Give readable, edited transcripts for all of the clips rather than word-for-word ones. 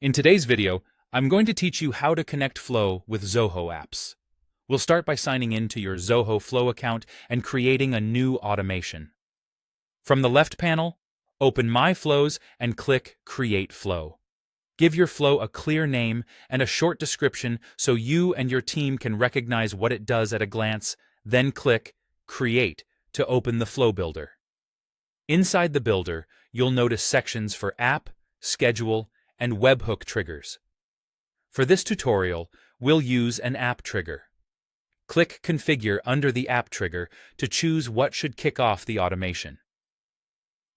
In today's video, I'm going to teach you how to connect Flow with Zoho apps. We'll start by signing in to your Zoho Flow account and creating a new automation. From the left panel, open My Flows and click Create Flow. Give your flow a clear name and a short description so you and your team can recognize what it does at a glance, then click Create to open the Flow Builder. Inside the builder, you'll notice sections for App, Schedule, and webhook triggers. For this tutorial, we'll use an app trigger. Click Configure under the app trigger to choose what should kick off the automation.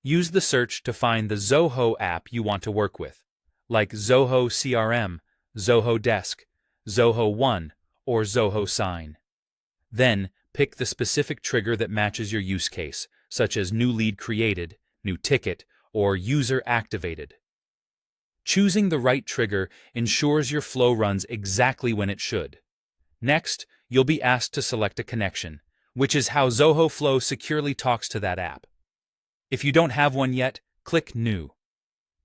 Use the search to find the Zoho app you want to work with, like Zoho CRM, Zoho Desk, Zoho One, or Zoho Sign. Then, pick the specific trigger that matches your use case, such as new lead created, new ticket, or user activated. Choosing the right trigger ensures your flow runs exactly when it should. Next, you'll be asked to select a connection, which is how Zoho Flow securely talks to that app. If you don't have one yet, click New.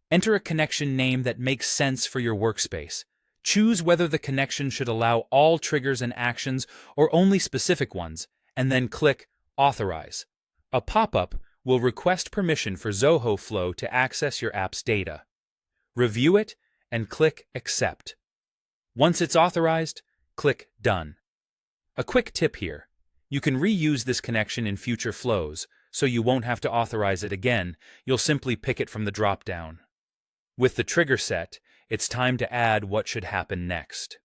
Enter a connection name that makes sense for your workspace. Choose whether the connection should allow all triggers and actions or only specific ones, and then click Authorize. A pop-up will request permission for Zoho Flow to access your app's data. Review it and click Accept. Once it's authorized, click Done. A quick tip here: you can reuse this connection in future flows, so you won't have to authorize it again. You'll simply pick it from the drop-down. With the trigger set, it's time to add what should happen next.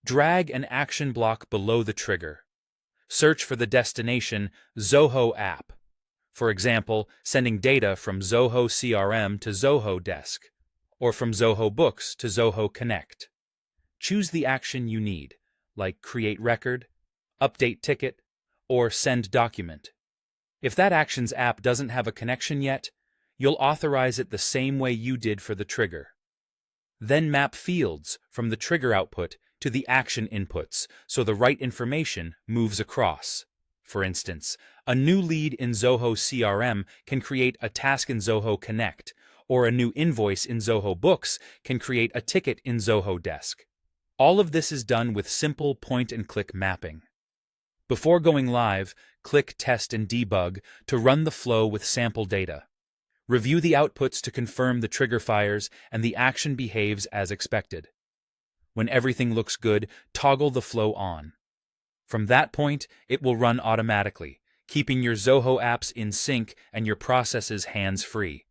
Drag an action block below the trigger. Search for the destination Zoho app. For example, sending data from Zoho CRM to Zoho Desk, or from Zoho Books to Zoho Connect. Choose the action you need, like Create Record, Update Ticket, or Send Document. If that action's app doesn't have a connection yet, you'll authorize it the same way you did for the trigger. Then map fields from the trigger output to the action inputs so the right information moves across. For instance, a new lead in Zoho CRM can create a task in Zoho Connect, or a new invoice in Zoho Books can create a ticket in Zoho Desk. All of this is done with simple point-and-click mapping. Before going live, click Test and Debug to run the flow with sample data. Review the outputs to confirm the trigger fires and the action behaves as expected. When everything looks good, toggle the flow on. From that point, it will run automatically, keeping your Zoho apps in sync and your processes hands-free.